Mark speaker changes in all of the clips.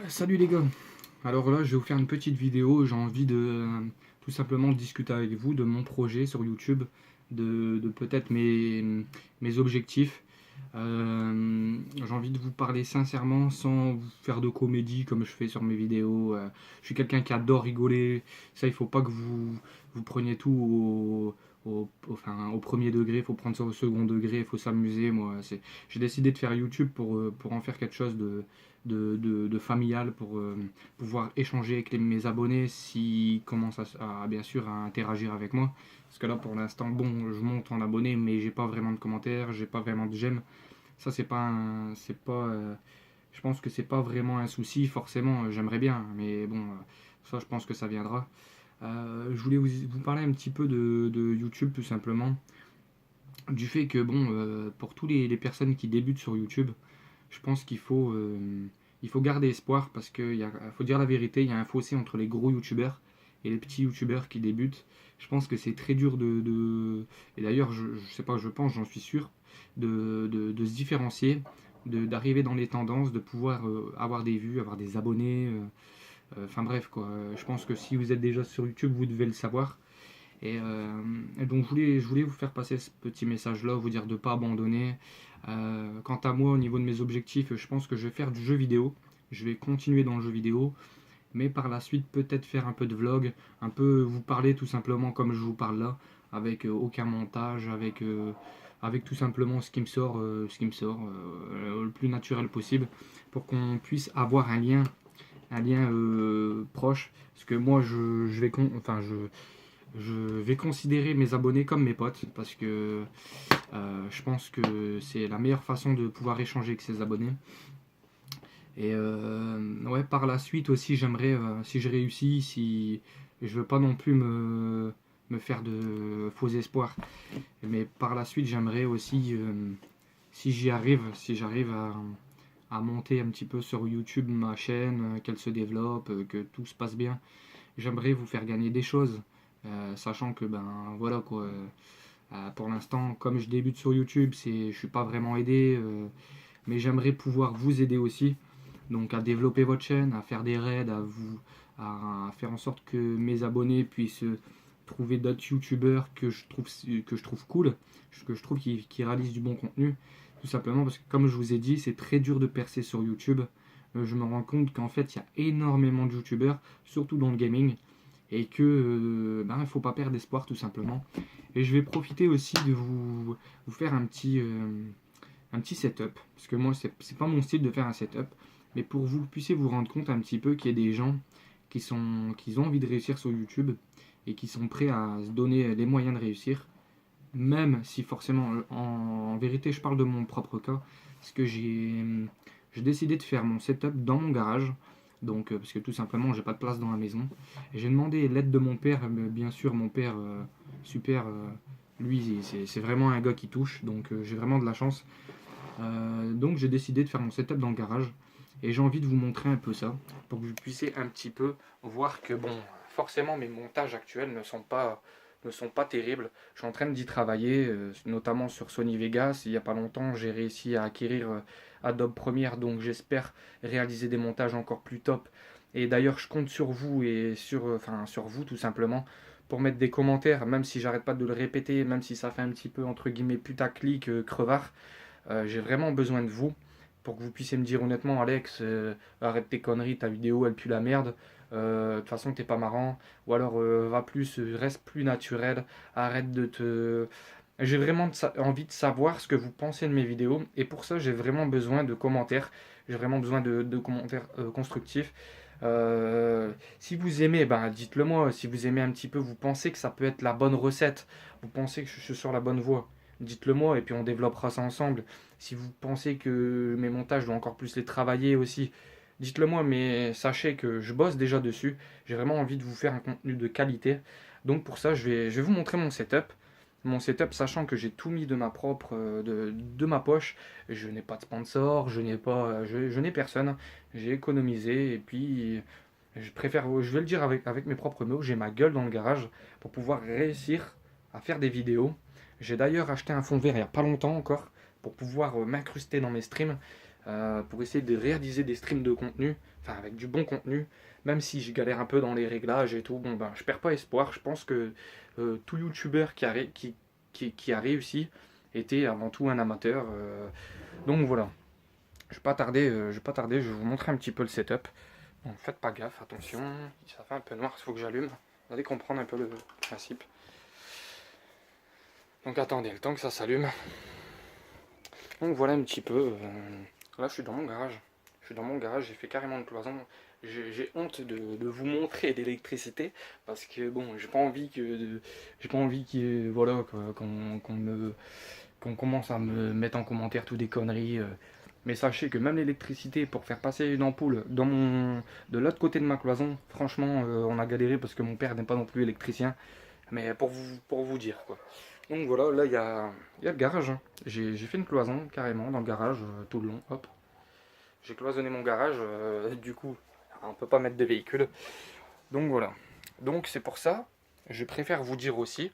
Speaker 1: Salut les gars. Alors là, je vais vous faire une petite vidéo. J'ai envie de tout simplement discuter avec vous de mon projet sur YouTube, de peut-être mes objectifs. J'ai envie de vous parler sincèrement sans vous faire de comédie comme je fais sur mes vidéos. Je suis quelqu'un qui adore rigoler. Ça, il faut pas que vous preniez tout enfin, au premier degré. Il faut prendre ça au second degré. Il faut s'amuser. Moi, j'ai décidé de faire YouTube pour en faire quelque chose de familial pour pouvoir échanger avec mes abonnés s'ils commencent bien sûr à interagir avec moi. Parce que là pour l'instant, bon, je monte en abonnés, mais j'ai pas vraiment de commentaires, j'ai pas vraiment de j'aime. Ça c'est pas c'est pas je pense que c'est pas vraiment un souci forcément, j'aimerais bien, mais bon, ça je pense que ça viendra. Je voulais vous parler un petit peu de YouTube tout simplement, du fait que bon, pour tous les personnes qui débutent sur YouTube, je pense il faut garder espoir parce qu'il faut dire la vérité, il y a un fossé entre les gros youtubeurs et les petits youtubeurs qui débutent. Je pense que c'est très dur et d'ailleurs, je sais pas, je pense, j'en suis sûr, de se différencier, d'arriver dans les tendances, de pouvoir avoir des vues, avoir des abonnés. Enfin bref, quoi. Je pense que si vous êtes déjà sur YouTube, vous devez le savoir. Et donc je voulais vous faire passer ce petit message-là, vous dire de ne pas abandonner. Quant à moi, au niveau de mes objectifs, je pense que je vais faire du jeu vidéo. Je vais continuer dans le jeu vidéo, mais par la suite peut-être faire un peu de vlog, un peu vous parler tout simplement comme je vous parle là, avec aucun montage, avec tout simplement ce qui me sort le plus naturel possible, pour qu'on puisse avoir un lien proche. Parce que moi, je vais considérer mes abonnés comme mes potes parce que je pense que c'est la meilleure façon de pouvoir échanger avec ses abonnés. Ouais, par la suite aussi, j'aimerais, si je réussis, si je veux pas non plus me faire de faux espoirs, mais par la suite, j'aimerais aussi, si j'y arrive, si j'arrive à monter un petit peu sur YouTube ma chaîne, qu'elle se développe, que tout se passe bien, j'aimerais vous faire gagner des choses. Sachant que ben voilà quoi, pour l'instant comme je débute sur YouTube, je suis pas vraiment aidé, mais j'aimerais pouvoir vous aider aussi, donc à développer votre chaîne, à faire des raids, à faire en sorte que mes abonnés puissent trouver d'autres youtubeurs que je trouve cool, que je trouve qui réalisent du bon contenu, tout simplement parce que comme je vous ai dit, c'est très dur de percer sur YouTube. Je me rends compte qu'en fait il y a énormément de youtubeurs, surtout dans le gaming, et que ben, il ne faut pas perdre espoir tout simplement. Et je vais profiter aussi de vous faire un petit setup, parce que moi c'est pas mon style de faire un setup, mais pour que vous puissiez vous rendre compte un petit peu qu'il y a des gens qui ont envie de réussir sur YouTube et qui sont prêts à se donner les moyens de réussir, même si forcément en vérité je parle de mon propre cas, parce que j'ai décidé de faire mon setup dans mon garage, donc parce que tout simplement j'ai pas de place dans la maison. Et j'ai demandé l'aide de mon père, bien sûr mon père super, lui c'est vraiment un gars qui touche, donc j'ai vraiment de la chance. Donc j'ai décidé de faire mon setup dans le garage et j'ai envie de vous montrer un peu ça pour que vous puissiez un petit peu voir que bon, forcément mes montages actuels ne sont pas terribles. Je suis en train d'y travailler, notamment sur Sony Vegas. Il n'y a pas longtemps, j'ai réussi à acquérir Adobe Premiere, donc j'espère réaliser des montages encore plus top. Et d'ailleurs, je compte sur vous et sur vous tout simplement pour mettre des commentaires, même si j'arrête pas de le répéter, même si ça fait un petit peu entre guillemets putaclic, crevard. J'ai vraiment besoin de vous pour que vous puissiez me dire honnêtement, Alex, arrête tes conneries, ta vidéo elle pue la merde. De toute façon, t'es pas marrant. Ou alors, va plus, reste plus naturel. Arrête de te. J'ai vraiment envie de savoir ce que vous pensez de mes vidéos. Et pour ça, j'ai vraiment besoin de commentaires. J'ai vraiment besoin de commentaires constructifs. Si vous aimez, ben, dites-le moi. Si vous aimez un petit peu, vous pensez que ça peut être la bonne recette. Vous pensez que je suis sur la bonne voie. Dites-le moi et puis on développera ça ensemble. Si vous pensez que mes montages, je dois encore plus les travailler aussi, dites-le moi, mais sachez que je bosse déjà dessus. J'ai vraiment envie de vous faire un contenu de qualité. Donc pour ça, je vais vous montrer mon setup. Mon setup, sachant que j'ai tout mis de ma propre, de ma poche. Je n'ai pas de sponsor, je n'ai personne. J'ai économisé et puis je vais le dire avec mes propres mots, j'ai ma gueule dans le garage pour pouvoir réussir à faire des vidéos. J'ai d'ailleurs acheté un fond vert il n'y a pas longtemps encore pour pouvoir m'incruster dans mes streams. pour essayer de réaliser des streams de contenu, enfin avec du bon contenu, même si je galère un peu dans les réglages et tout. Bon ben, je perds pas espoir. Je pense que tout youtubeur qui a réussi était avant tout un amateur. Donc voilà. Je vais pas tarder, je vais vous montrer un petit peu le setup. Bon, faites pas gaffe, attention, ça fait un peu noir, il faut que j'allume. Vous allez comprendre un peu le principe. Donc attendez, le temps que ça s'allume. Donc voilà un petit peu. Là je suis dans mon garage. Je suis dans mon garage, j'ai fait carrément une cloison. J'ai honte de vous montrer l'électricité parce que bon, j'ai pas envie que voilà qu'on commence à me mettre en commentaire tout des conneries. Mais sachez que même l'électricité pour faire passer une ampoule de l'autre côté de ma cloison, franchement, on a galéré parce que mon père n'est pas non plus électricien. Mais pour vous dire quoi. Donc voilà, là il y a le garage, hein. J'ai fait une cloison carrément dans le garage tout le long. Hop. J'ai cloisonné mon garage, du coup on peut pas mettre de véhicule. Donc voilà. Donc c'est pour ça, je préfère vous dire aussi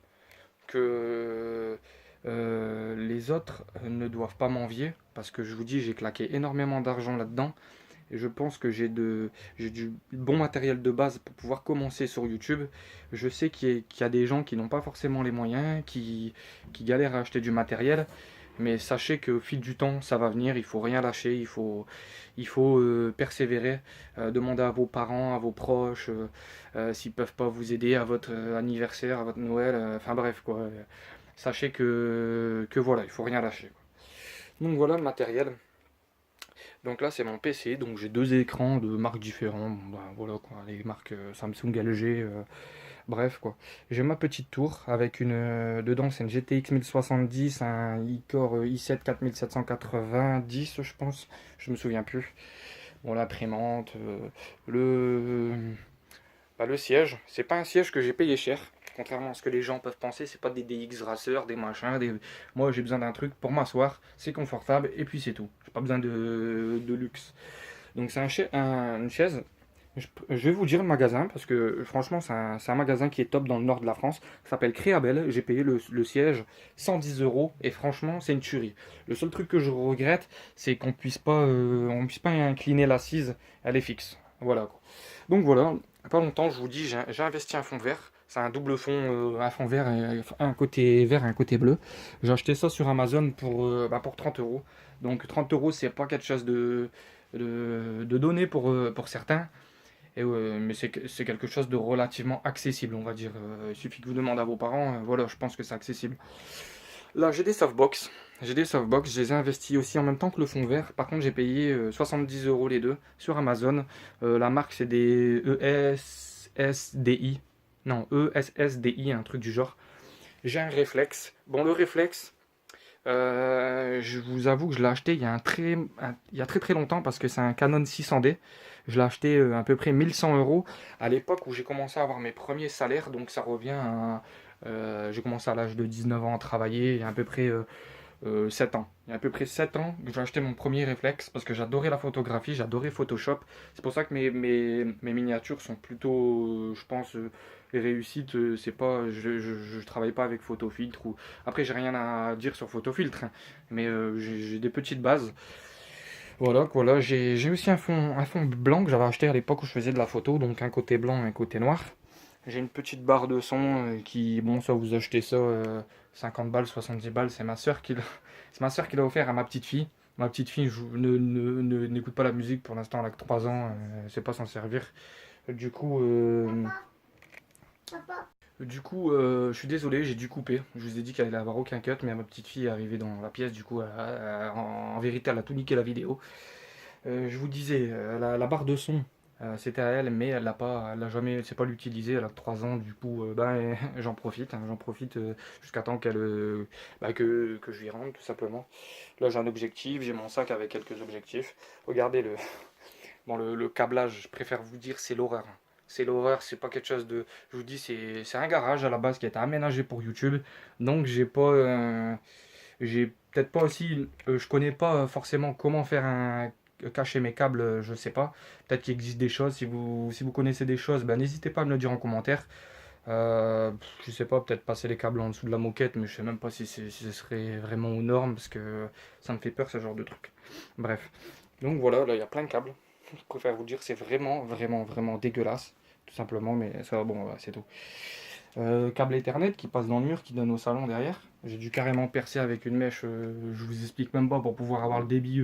Speaker 1: que les autres ne doivent pas m'envier, parce que je vous dis, j'ai claqué énormément d'argent là-dedans, et je pense que j'ai du bon matériel de base pour pouvoir commencer sur YouTube. Je sais qu'il y a des gens qui n'ont pas forcément les moyens, qui galèrent à acheter du matériel, mais sachez qu'au fil du temps, ça va venir, il faut rien lâcher, il faut persévérer, demander à vos parents, à vos proches, s'ils peuvent pas vous aider à votre anniversaire, à votre Noël, enfin bref quoi. Sachez que voilà, il faut rien lâcher, quoi. Donc voilà le matériel. Donc là c'est mon PC, donc j'ai deux écrans de marques différentes. Bon, bah, voilà quoi, les marques Samsung, LG, bref quoi. J'ai ma petite tour avec dedans c'est une GTX 1070, un iCore i7 4790 je pense, je me souviens plus. Bon l'imprimante, le siège, c'est pas un siège que j'ai payé cher. Contrairement à ce que les gens peuvent penser, c'est pas des DX Racer, des machins. Moi j'ai besoin d'un truc pour m'asseoir, c'est confortable et puis c'est tout. J'ai pas besoin de luxe. Donc c'est une chaise. Je vais vous dire le magasin parce que franchement c'est un magasin qui est top dans le nord de la France. Ça s'appelle Créabel. J'ai payé le siège 110 euros et franchement c'est une tuerie. Le seul truc que je regrette c'est on puisse pas incliner l'assise, elle est fixe. Voilà quoi. Donc voilà, pas longtemps je vous dis j'ai investi un fond vert. C'est un double fond, un fond vert, et un côté vert et un côté bleu. J'ai acheté ça sur Amazon pour 30 euros. Donc 30 euros c'est pas quelque chose de donné pour certains. Mais c'est quelque chose de relativement accessible, on va dire. Il suffit que vous demandez à vos parents, voilà, je pense que c'est accessible. Là, j'ai des softbox. J'ai des softbox, je les ai investis aussi en même temps que le fond vert. Par contre, j'ai payé 70 euros les deux sur Amazon. La marque, c'est des ESSDI. Non, ESSDI, un truc du genre. J'ai un réflexe. Bon, le réflexe, je vous avoue que je l'ai acheté il y a très très longtemps parce que c'est un Canon 600D. Je l'ai acheté à peu près 1100 euros à l'époque où j'ai commencé à avoir mes premiers salaires. Donc ça revient à... j'ai commencé à l'âge de 19 ans à travailler, il y a à peu près 7 ans. Il y a à peu près 7 ans que j'ai acheté mon premier réflexe parce que j'adorais la photographie, j'adorais Photoshop. C'est pour ça que mes miniatures sont plutôt, je pense, les réussites, c'est pas, je travaille pas avec Photofiltre. Après, j'ai rien à dire sur Photofiltre, hein, mais j'ai des petites bases. Voilà, quoi, là, j'ai aussi un fond blanc que j'avais acheté à l'époque où je faisais de la photo, donc un côté blanc et un côté noir. J'ai une petite barre de son qui, bon, ça vous achetez ça 50 balles, 70 balles, c'est ma soeur qui l'a offert à ma petite fille. Ma petite fille n'écoute pas la musique pour l'instant, elle a que 3 ans, elle sait pas s'en servir. Du coup, je suis désolé, j'ai dû couper. Je vous ai dit qu'elle allait avoir aucun cut, mais ma petite fille est arrivée dans la pièce, du coup, en vérité, elle a tout niqué la vidéo. Je vous disais, la barre de son, c'était à elle, mais elle l'a jamais, c'est pas l'utiliser. Elle a 3 ans, du coup, j'en profite jusqu'à temps que je lui rende, tout simplement. Là, j'ai un objectif, j'ai mon sac avec quelques objectifs. Regardez bon, le câblage, je préfère vous dire, c'est l'horreur. C'est l'horreur, c'est pas quelque chose de. Je vous dis, c'est un garage à la base qui a été aménagé pour YouTube. Donc, j'ai peut-être pas aussi. Je connais pas forcément comment faire cacher mes câbles, je sais pas. Peut-être qu'il existe des choses. Si vous connaissez des choses, ben, n'hésitez pas à me le dire en commentaire. Je sais pas, peut-être passer les câbles en dessous de la moquette, mais je sais même pas si ce serait vraiment aux normes, parce que ça me fait peur ce genre de truc. Bref. Donc voilà, là il y a plein de câbles. Je préfère vous dire, c'est vraiment, vraiment, vraiment dégueulasse. Tout simplement, mais ça, bon, voilà, c'est tout. Câble Ethernet qui passe dans le mur, qui donne au salon derrière. J'ai dû carrément percer avec une mèche, je vous explique même pas, pour pouvoir avoir le débit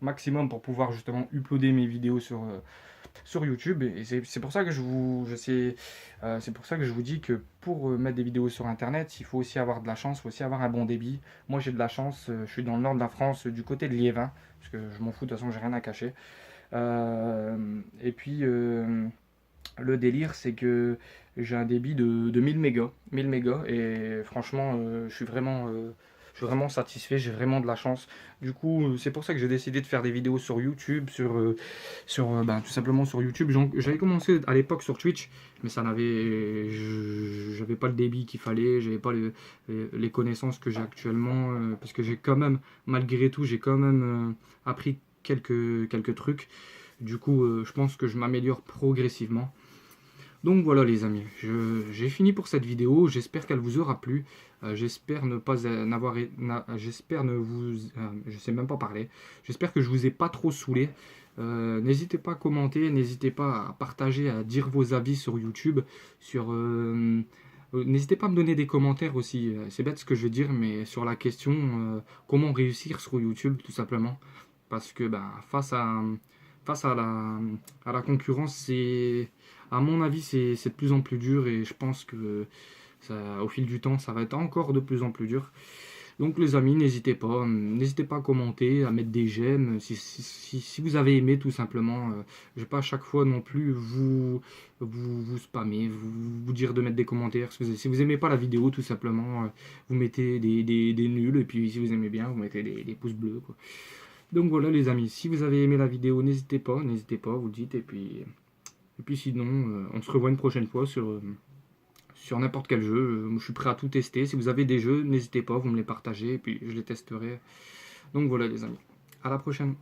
Speaker 1: maximum, pour pouvoir justement uploader mes vidéos sur YouTube. Et c'est pour ça que c'est pour ça que je vous dis que pour mettre des vidéos sur Internet, il faut aussi avoir de la chance, il faut aussi avoir un bon débit. Moi j'ai de la chance, je suis dans le nord de la France, du côté de Liévin, parce que je m'en fous, de toute façon j'ai rien à cacher. Et puis le délire, c'est que j'ai un débit de 1000 mégas, 1000 mégas, et franchement, je suis vraiment satisfait, j'ai vraiment de la chance. Du coup, c'est pour ça que j'ai décidé de faire des vidéos sur YouTube, tout simplement sur YouTube. J'avais commencé à l'époque sur Twitch, mais j'avais pas le débit qu'il fallait, j'avais pas les connaissances que j'ai actuellement, parce que j'ai quand même, malgré tout, j'ai quand même appris quelques trucs. Du coup, je pense que je m'améliore progressivement. Donc voilà les amis, j'ai fini pour cette vidéo, j'espère qu'elle vous aura plu, j'espère ne pas n'avoir, j'espère ne vous, je sais même pas parler, j'espère que je vous ai pas trop saoulé. N'hésitez pas à commenter, n'hésitez pas à partager, à dire vos avis sur YouTube, n'hésitez pas à me donner des commentaires aussi, c'est bête ce que je veux dire, mais sur la question comment réussir sur YouTube tout simplement, parce que face à la concurrence, à mon avis, c'est de plus en plus dur et je pense que au fil du temps, ça va être encore de plus en plus dur. Donc les amis, n'hésitez pas à commenter, à mettre des j'aime si vous avez aimé tout simplement. Je vais pas à chaque fois non plus vous spammer, vous dire de mettre des commentaires. Si vous aimez pas la vidéo, tout simplement, vous mettez des nuls et puis si vous aimez bien, vous mettez des pouces bleus, quoi. Donc voilà les amis, si vous avez aimé la vidéo, n'hésitez pas, vous le dites. Et puis sinon, on se revoit une prochaine fois sur n'importe quel jeu. Je suis prêt à tout tester. Si vous avez des jeux, n'hésitez pas, vous me les partagez et puis je les testerai. Donc voilà les amis, à la prochaine.